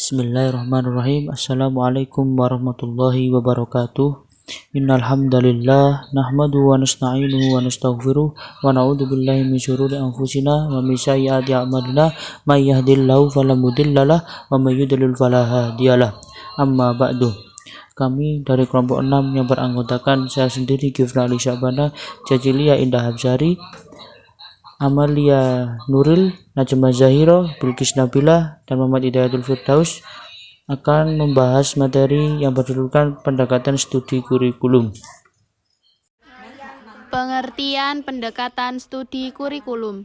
Bismillahirrahmanirrahim. Assalamualaikum warahmatullahi wabarakatuh. Innal hamdalillah nahmadu wa nasta'inuhu wa nastaghfiruh wa na'udzu billahi min syururi anfusina wa min sayyiati a'malina may yahdihillahu fala mudhillalah wa may yudlil fala hadiyalah. Amma ba'du. Kami dari kelompok 6 yang beranggotakan saya sendiri Gifra Ali Syabana, Cacilia Indah Habsari, Amalia Nuril, Najma Zahiro, Bilqis Nabila, dan Muhammad Hidayatul Firdaus akan membahas materi yang berjudulkan pendekatan studi kurikulum. Pengertian pendekatan studi kurikulum.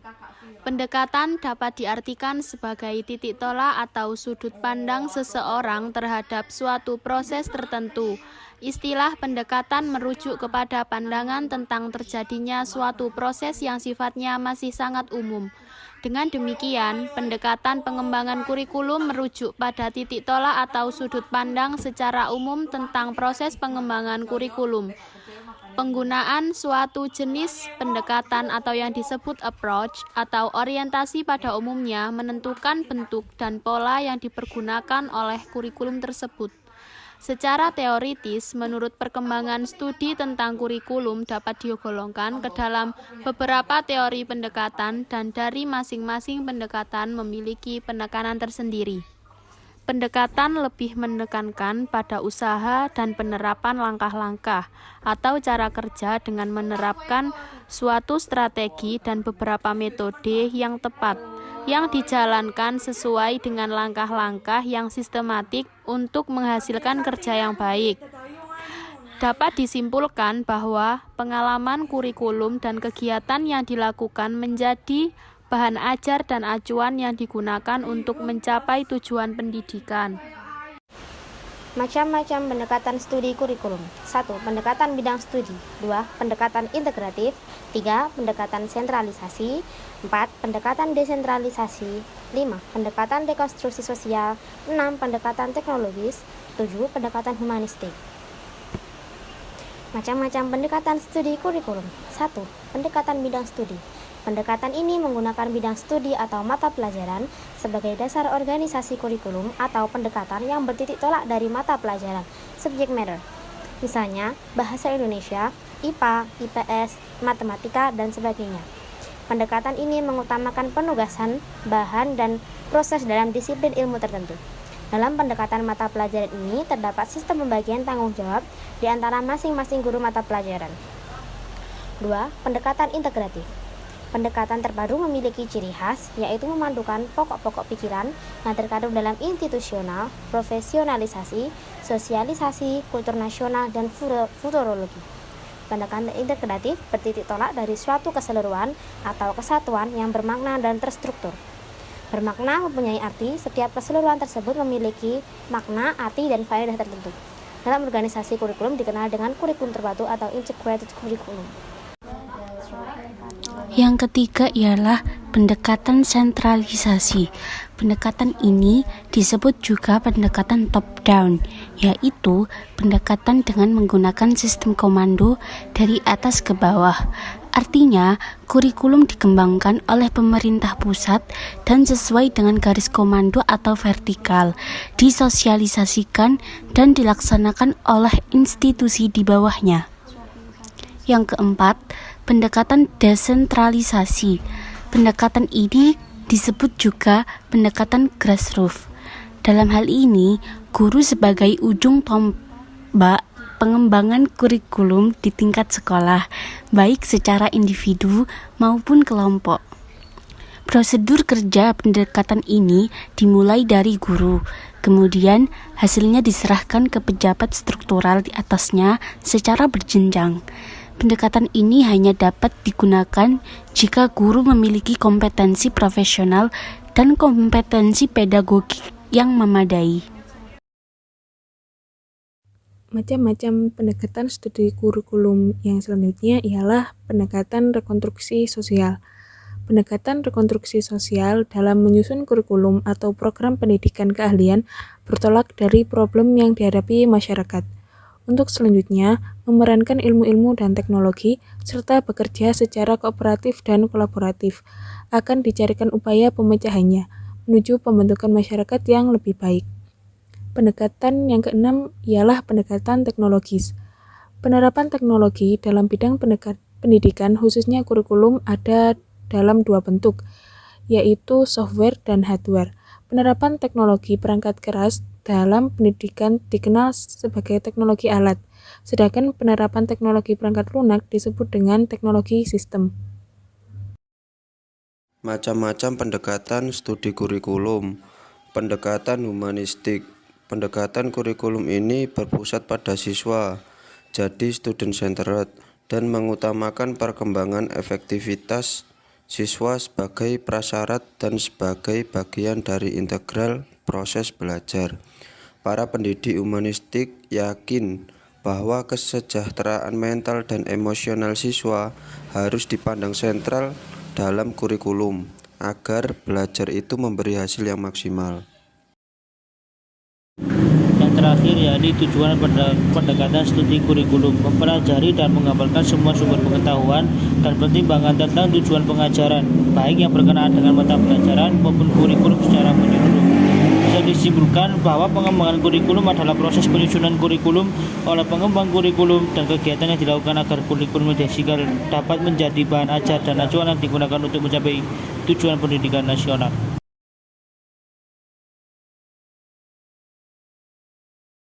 Pendekatan dapat diartikan sebagai titik tolak atau sudut pandang seseorang terhadap suatu proses tertentu. Istilah pendekatan merujuk kepada pandangan tentang terjadinya suatu proses yang sifatnya masih sangat umum. Dengan demikian, pendekatan pengembangan kurikulum merujuk pada titik tolak atau sudut pandang secara umum tentang proses pengembangan kurikulum. Penggunaan suatu jenis pendekatan atau yang disebut approach atau orientasi pada umumnya menentukan bentuk dan pola yang dipergunakan oleh kurikulum tersebut. Secara teoritis, menurut perkembangan studi tentang kurikulum dapat digolongkan ke dalam beberapa teori pendekatan dan dari masing-masing pendekatan memiliki penekanan tersendiri. Pendekatan lebih menekankan pada usaha dan penerapan langkah-langkah atau cara kerja dengan menerapkan suatu strategi dan beberapa metode yang tepat, yang dijalankan sesuai dengan langkah-langkah yang sistematik untuk menghasilkan kerja yang baik. Dapat disimpulkan bahwa pengalaman kurikulum dan kegiatan yang dilakukan menjadi bahan ajar dan acuan yang digunakan untuk mencapai tujuan pendidikan. Macam-macam pendekatan studi kurikulum. 1. Pendekatan bidang studi. 2. Pendekatan integratif. 3. Pendekatan sentralisasi. 4. Pendekatan desentralisasi. 5. Pendekatan rekonstruksi sosial. 6. Pendekatan teknologis. 7. Pendekatan humanistik. Macam-macam pendekatan studi kurikulum. 1. Pendekatan bidang studi. Pendekatan ini menggunakan bidang studi atau mata pelajaran sebagai dasar organisasi kurikulum atau pendekatan yang bertitik tolak dari mata pelajaran subject matter. Misalnya, bahasa Indonesia, IPA, IPS, matematika, dan sebagainya. Pendekatan ini mengutamakan penugasan, bahan, dan proses dalam disiplin ilmu tertentu. Dalam pendekatan mata pelajaran ini terdapat sistem pembagian tanggung jawab di antara masing-masing guru mata pelajaran. 2. Pendekatan integratif. Pendekatan terbaru memiliki ciri khas, yaitu memandukan pokok-pokok pikiran yang terkandung dalam institusional, profesionalisasi, sosialisasi, kultur nasional, dan futurologi. Pendekatan integratif bertitik tolak dari suatu keseluruhan atau kesatuan yang bermakna dan terstruktur. Bermakna mempunyai arti, setiap keseluruhan tersebut memiliki makna, arti, dan faedah tertentu. Dalam organisasi kurikulum dikenal dengan kurikulum terpadu atau integrated curriculum. Yang ketiga ialah pendekatan sentralisasi. Pendekatan ini disebut juga pendekatan top-down, yaitu pendekatan dengan menggunakan sistem komando dari atas ke bawah. Artinya, kurikulum dikembangkan oleh pemerintah pusat dan sesuai dengan garis komando atau vertikal, disosialisasikan dan dilaksanakan oleh institusi di bawahnya. Yang keempat, pendekatan desentralisasi. Pendekatan ini disebut juga pendekatan grassroots. Dalam hal ini, guru sebagai ujung tombak pengembangan kurikulum di tingkat sekolah, baik secara individu maupun kelompok. Prosedur kerja pendekatan ini dimulai dari guru, kemudian hasilnya diserahkan ke pejabat struktural di atasnya secara berjenjang. Pendekatan ini hanya dapat digunakan jika guru memiliki kompetensi profesional dan kompetensi pedagogik yang memadai. Macam-macam pendekatan studi kurikulum yang selanjutnya ialah pendekatan rekonstruksi sosial. Pendekatan rekonstruksi sosial dalam menyusun kurikulum atau program pendidikan keahlian bertolak dari problem yang dihadapi masyarakat. Untuk selanjutnya, memerankan ilmu-ilmu dan teknologi, serta bekerja secara kooperatif dan kolaboratif, akan dicarikan upaya pemecahannya, menuju pembentukan masyarakat yang lebih baik. Pendekatan yang keenam ialah pendekatan teknologis. Penerapan teknologi dalam bidang pendidikan khususnya kurikulum ada dalam dua bentuk, yaitu software dan hardware. Penerapan teknologi perangkat keras dalam pendidikan dikenal sebagai teknologi alat, sedangkan penerapan teknologi perangkat lunak disebut dengan teknologi sistem. Macam-macam pendekatan studi kurikulum. Pendekatan humanistik. Pendekatan kurikulum ini berpusat pada siswa, jadi student centered, dan mengutamakan perkembangan efektivitas siswa sebagai prasyarat dan sebagai bagian dari integral proses belajar. Para pendidik humanistik yakin bahwa kesejahteraan mental dan emosional siswa harus dipandang sentral dalam kurikulum agar belajar itu memberi hasil yang maksimal. Yang terakhir yakni tujuan pendekatan studi kurikulum, mempelajari dan menghafalkan semua sumber pengetahuan dan pertimbangan tentang tujuan pengajaran, baik yang berkenaan dengan mata pelajaran maupun kurikulum secara menyeluruh. Bisa disimpulkan bahwa pengembangan kurikulum adalah proses penyusunan kurikulum oleh pengembang kurikulum dan kegiatan yang dilakukan agar kurikulum dapat menjadi bahan ajar dan acuan yang digunakan untuk mencapai tujuan pendidikan nasional.